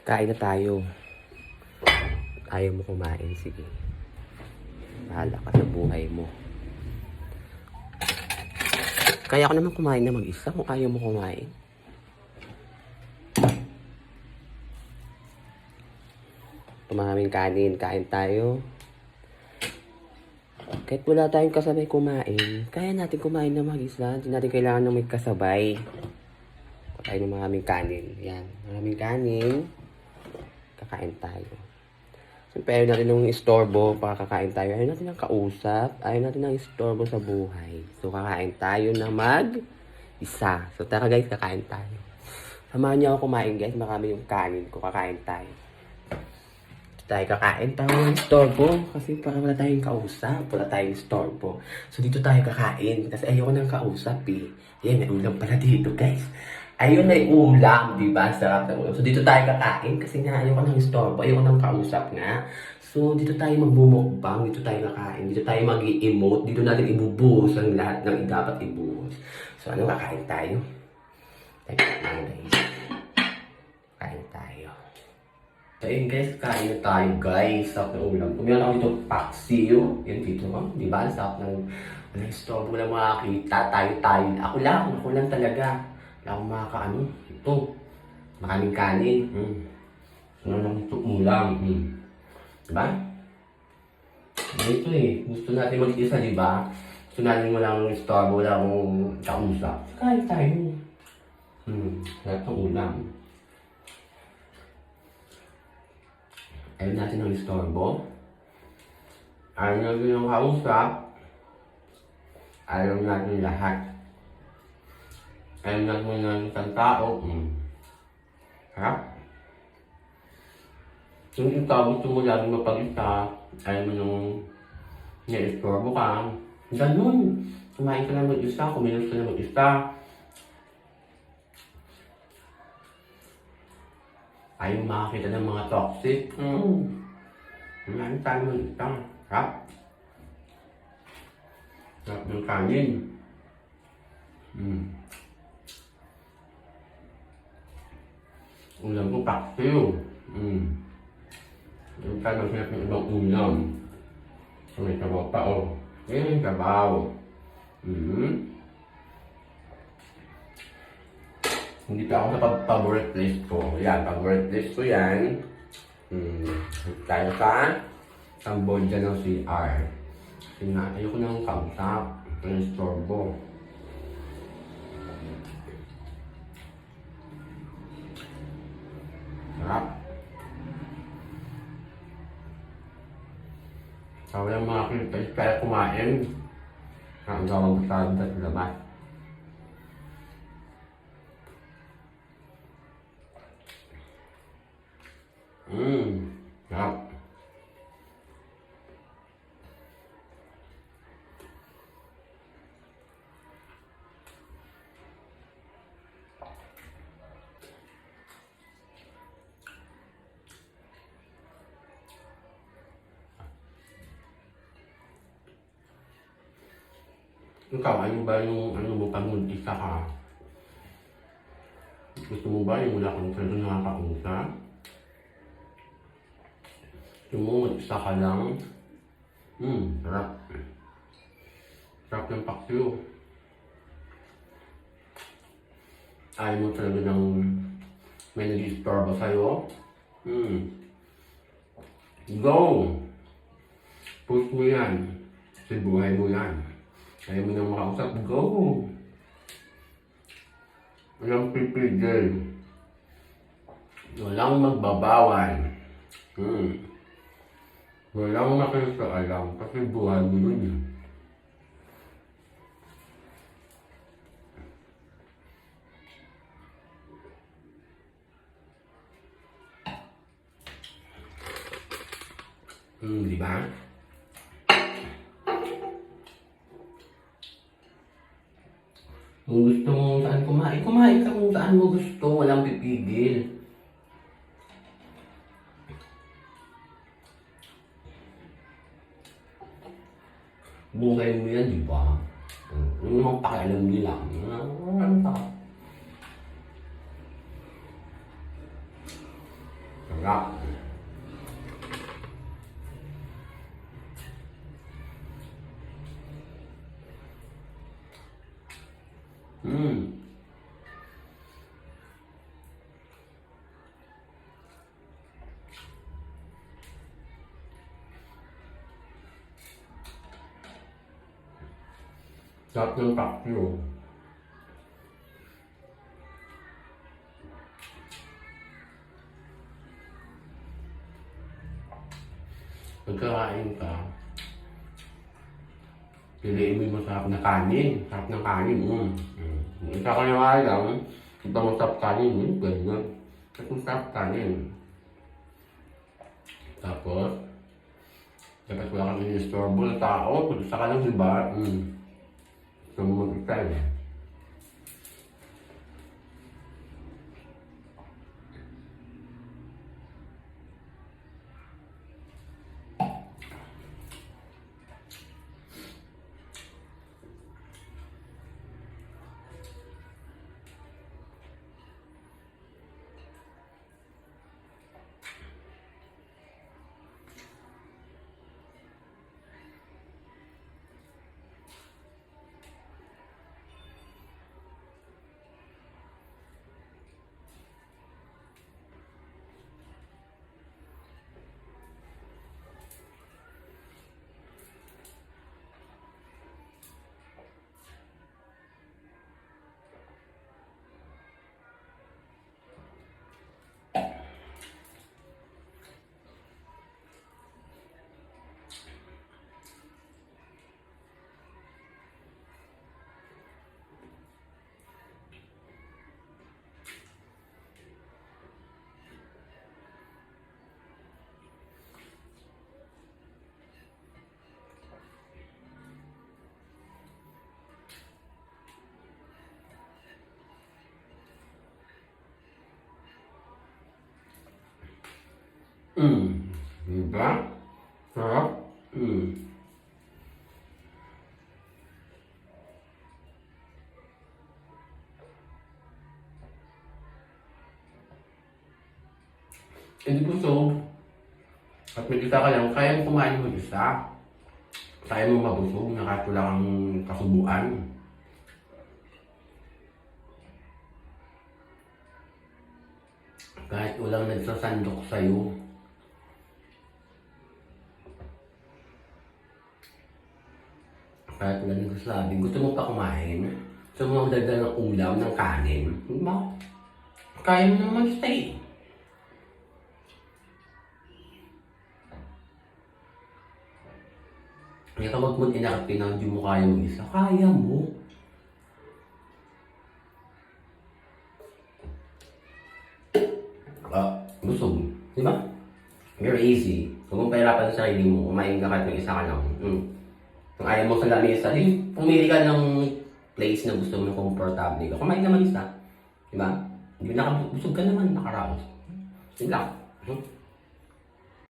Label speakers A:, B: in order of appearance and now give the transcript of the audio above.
A: Kain na tayo. Ayaw mo kumain, sige. Bahala ka sa buhay mo. Kaya ko naman kumain na mag-isa kung ayaw mo kumain. Maraming kanin, kain tayo. Kahit wala tayong kasabay kumain, kaya natin kumain na mag-isa. Hindi natin kailangan ng may kasabay. Kakain ng maraming kanin. Yan, maraming kanin. Kakain tayo. Siyempre, ayaw natin ng istorbo para kakain tayo. Ayaw natin ng kausap. Ayaw natin ng istorbo sa buhay. So, kakain tayo na mag-isa. So, tara guys, kakain tayo. Samahan niyo ako kumain guys. Marami yung kanin ko. Kakain tayo. Tayo kakain, tayo ng istorbo. Kasi para wala tayong kausap. Wala tayong istorbo. So, dito tayo kakain. Kasi ayoko ng kausap eh. Yan, may ulam pala dito guys. Ayun, may ulam, di ba? Sarap na ulam. So, dito tayo kakain kasi nga ayoko ng istorbo, ayoko ng kausap nga. So, dito tayo magbumukbang, dito tayo kakain, dito tayo mag-i-emote, dito natin ibubuhos ang lahat ng dapat ibuhos. So, ano, kakain tayo? Kain tayo. So, ayun guys, kain na tayo guys. Sarap na ulam. Kumihan ako dito, paksiyo. Yan dito, di ba? Sarap ng istorbo na makakita. Tayo. Ako lang talaga. Wala akong makakaano. Ito. Maraming kanin. Ano lang ito ulam. Diba? Ito eh. Gusto natin mag-isa, diba? Gusto natin walang istorbo, wala akong kausap. Kain tayo. Wala itong ulam. Ayaw natin ng istorbo. Ayaw natin ng kausap. Ayaw natin lahat. Ayaw natin ng isang tao. Ha? Yung ikaw gusto mo lagi mapag-isa, ayaw mo nung na-istorbo ka. Ganun. Kumain ka na mag-isa, kumilos ka na mag-isa. Ayaw makakita ng mga toxic. Kumain tayo mag-isa. Ha? Sarap ng kanin. Ulam ko paksiyo. Yung tayo sinap ng ibang ulam. So may sabaw pa o. May sabaw. Hindi pa ako sa favorite list ko. Yan, favorite list ko yan. Tayo sa Cambodia ng CR. Kasi nga, ayoko ng kausap. Ng istorbo. Sarap. Sabi ng mga kilipay, kaya kumain. Ang gawang kasabot at labas. Sarap. Ikaw, ano ba yung ano mo pag mag-isa ka? Gusto mo ba yung wala kang talagang nakakausap? Gusto mo mag-isa ka lang? Sarap. Sarap ng paksiyo. Ayaw mo talaga ng may nag-istorbo sa'yo? Go! Push mo yan. Kasi buhay mo yan. Ayaw mo nang makausap, go! Walang pipigil. Walang magbabawal. Walang makikaalam kasi buhay mo yun. Di ba? Kung gusto mo saan kumain ka kung saan mo gusto, walang pipigil. Buhay mo yan, di ba? Ano namang pakialam nila? Ano pa? Sarap. Mm. Sarap ng pakyo. Pagkakain ka, piliin mo yung masarap na kanin. Sarap ng kanin. Isa ka naman lang, ito masarap kanin. Ganyan. At masarap kanin. Tapos, dapat wala kang in-istorbo na tao. Sa ka lang, diba? Gusto mo mag-time. Diba? Sarap? Hindi busog. At may isa ka lang, kaya mo kumain mo isa. Kaya mo mabusog na kahit wala kang kasubuan. Kahit walang nagsasandok sa'yo. Kahit wala nagsasabi, gusto mo pa kumain? Gusto mo magdagdag ng ulam, ng kanin? Diba? Kaya mo naman stay. Kaya ka magmut-inakti na hindi mo kaya mo isa. Kaya mo. Busog. Diba? Very easy. Kung pahirapan sa sarili mo, kumain ka kahit ng isa ka lang. Kung ayaw mo sa lamesa, pumili ka ng place na gusto mo na komportable ka. Kumain naman isa. Diba? Hindi nakabusog ka naman, nakaraos. Yun lang.